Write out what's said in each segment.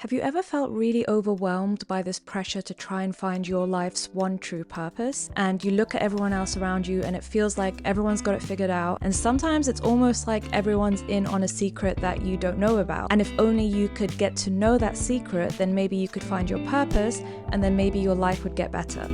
Have you ever felt really overwhelmed by this pressure to try and find your life's one true purpose? And you look at everyone else around you and it feels like everyone's got it figured out. And sometimes it's almost like everyone's in on a secret that you don't know about. And if only you could get to know that secret, then maybe you could find your purpose and then maybe your life would get better.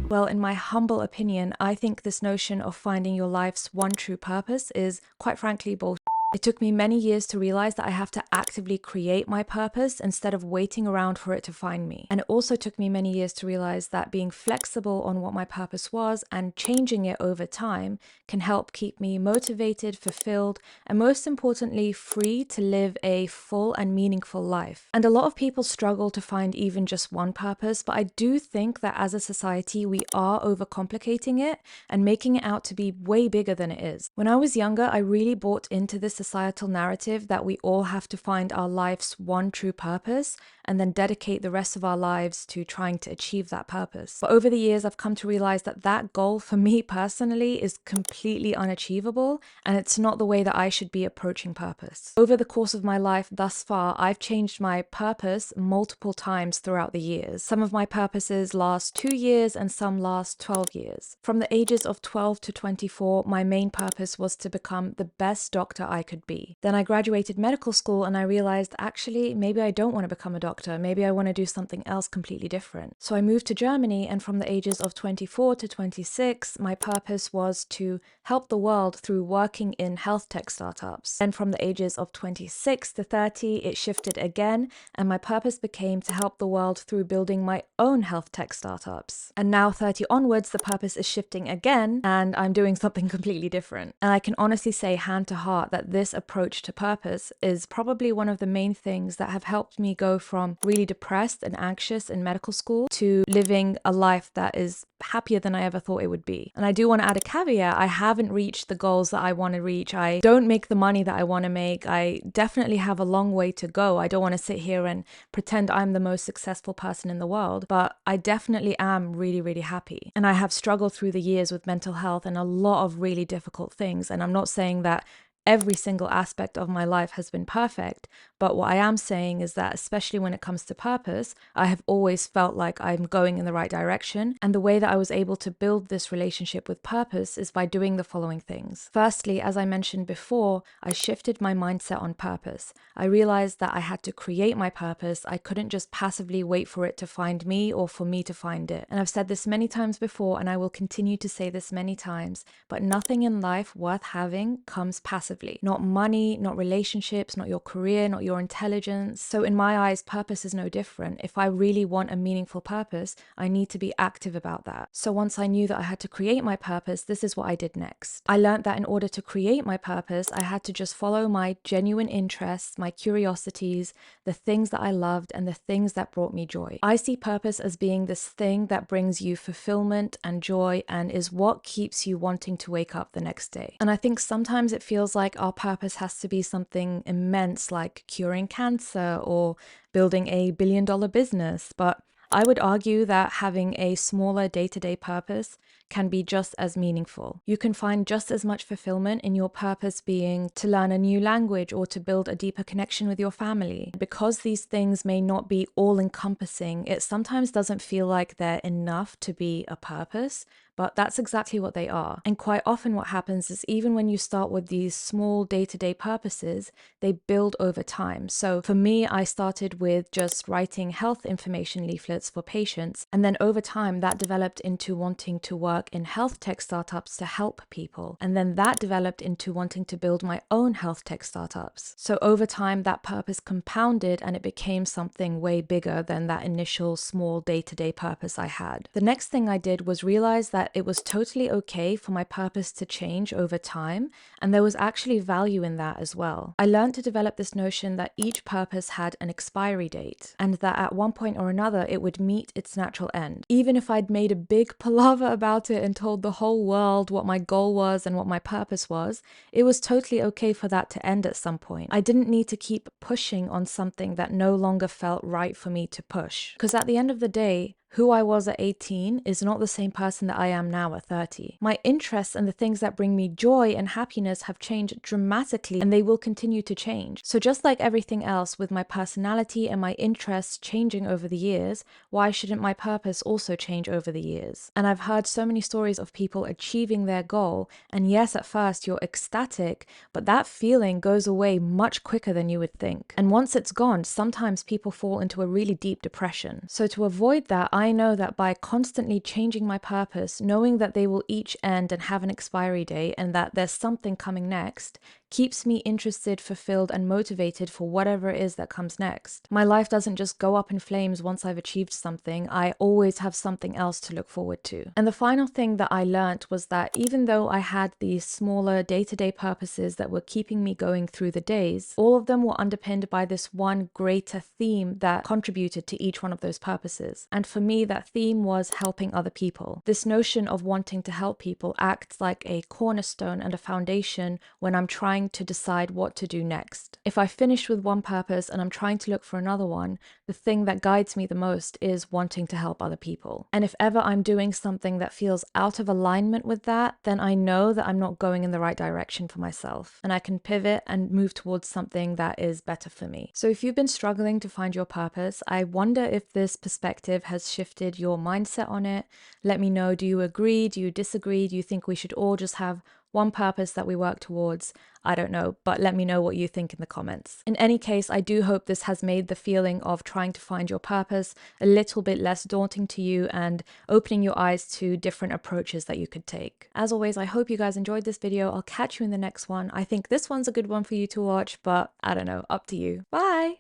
Well, in my humble opinion, I think this notion of finding your life's one true purpose is, quite frankly, bullshit. It took me many years to realize that I have to actively create my purpose instead of waiting around for it to find me. And it also took me many years to realize that being flexible on what my purpose was and changing it over time can help keep me motivated, fulfilled, and most importantly, free to live a full and meaningful life. And a lot of people struggle to find even just one purpose, but I do think that as a society, we are overcomplicating it and making it out to be way bigger than it is. When I was younger, I really bought into this societal narrative that we all have to find our life's one true purpose and then dedicate the rest of our lives to trying to achieve that purpose. But over the years, I've come to realize that that goal for me personally is completely unachievable, and it's not the way that I should be approaching purpose. Over the course of my life thus far, I've changed my purpose multiple times throughout the years. Some of my purposes last 2 years and some last 12 years. From the ages of 12 to 24, my main purpose was to become the best doctor I could be. Then I graduated medical school and I realized actually maybe I don't want to become a doctor. Maybe I want to do something else completely different. So I moved to Germany, and from the ages of 24 to 26, my purpose was to help the world through working in health tech startups. Then from the ages of 26 to 30, it shifted again, and my purpose became to help the world through building my own health tech startups. And now 30 onwards, the purpose is shifting again, and I'm doing something completely different. And I can honestly say hand to heart that this approach to purpose is probably one of the main things that have helped me go from really depressed and anxious in medical school to living a life that is happier than I ever thought it would be. And I do want to add a caveat. I haven't reached the goals that I want to reach. I don't make the money that I want to make. I definitely have a long way to go. I don't want to sit here and pretend I'm the most successful person in the world, but I definitely am really, really happy. And I have struggled through the years with mental health and a lot of really difficult things. And I'm not saying that every single aspect of my life has been perfect, but what I am saying is that especially when it comes to purpose, I have always felt like I'm going in the right direction. And the way that I was able to build this relationship with purpose is by doing the following things. Firstly, as I mentioned before, I shifted my mindset on purpose. I realized that I had to create my purpose. I couldn't just passively wait for it to find me or for me to find it. And I've said this many times before, and I will continue to say this many times, but nothing in life worth having comes passively. Not money, not relationships, not your career, not your intelligence. So in my eyes, purpose is no different. If I really want a meaningful purpose, I need to be active about that. So once I knew that I had to create my purpose, this is what I did next. I learned that in order to create my purpose, I had to just follow my genuine interests, my curiosities, the things that I loved, and the things that brought me joy. I see purpose as being this thing that brings you fulfillment and joy and is what keeps you wanting to wake up the next day. And I think sometimes it feels like our purpose has to be something immense, like curing cancer or building a billion-dollar business. But I would argue that having a smaller day-to-day purpose can be just as meaningful. You can find just as much fulfillment in your purpose being to learn a new language or to build a deeper connection with your family. Because these things may not be all-encompassing, it sometimes doesn't feel like they're enough to be a purpose, but that's exactly what they are. And quite often what happens is even when you start with these small day-to-day purposes, they build over time. So for me, I started with just writing health information leaflets for patients. And then over time, that developed into wanting to work in health tech startups to help people. And then that developed into wanting to build my own health tech startups. So over time, that purpose compounded and it became something way bigger than that initial small day-to-day purpose I had. The next thing I did was realize that it was totally okay for my purpose to change over time, and there was actually value in that as well. I learned to develop this notion that each purpose had an expiry date, and that at one point or another it would meet its natural end. Even if I'd made a big palaver about it and told the whole world what my goal was and what my purpose was, it was totally okay for that to end at some point. I didn't need to keep pushing on something that no longer felt right for me to push. Because at the end of the day, Who I was at 18 is not the same person that I am now at 30. My interests and the things that bring me joy and happiness have changed dramatically, and they will continue to change. So just like everything else, with my personality and my interests changing over the years, why shouldn't my purpose also change over the years? And I've heard so many stories of people achieving their goal, and yes, at first you're ecstatic, but that feeling goes away much quicker than you would think. And once it's gone, sometimes people fall into a really deep depression. So to avoid that, I know that by constantly changing my purpose, knowing that they will each end and have an expiry date and that there's something coming next, keeps me interested, fulfilled, and motivated for whatever it is that comes next. My life doesn't just go up in flames once I've achieved something. I always have something else to look forward to. And the final thing that I learned was that even though I had these smaller day-to-day purposes that were keeping me going through the days, all of them were underpinned by this one greater theme that contributed to each one of those purposes. And for me, that theme was helping other people. This notion of wanting to help people acts like a cornerstone and a foundation when I'm trying to decide what to do next. If I finish with one purpose and I'm trying to look for another one, the thing that guides me the most is wanting to help other people. And if ever I'm doing something that feels out of alignment with that, then I know that I'm not going in the right direction for myself, and I can pivot and move towards something that is better for me. So if you've been struggling to find your purpose, I wonder if this perspective has shifted your mindset on it. Let me know, do you agree? Do you disagree? Do you think we should all just have one purpose that we work towards? I don't know, but let me know what you think in the comments. In any case, I do hope this has made the feeling of trying to find your purpose a little bit less daunting to you and opening your eyes to different approaches that you could take. As always, I hope you guys enjoyed this video. I'll catch you in the next one. I think this one's a good one for you to watch, but I don't know, up to you. Bye!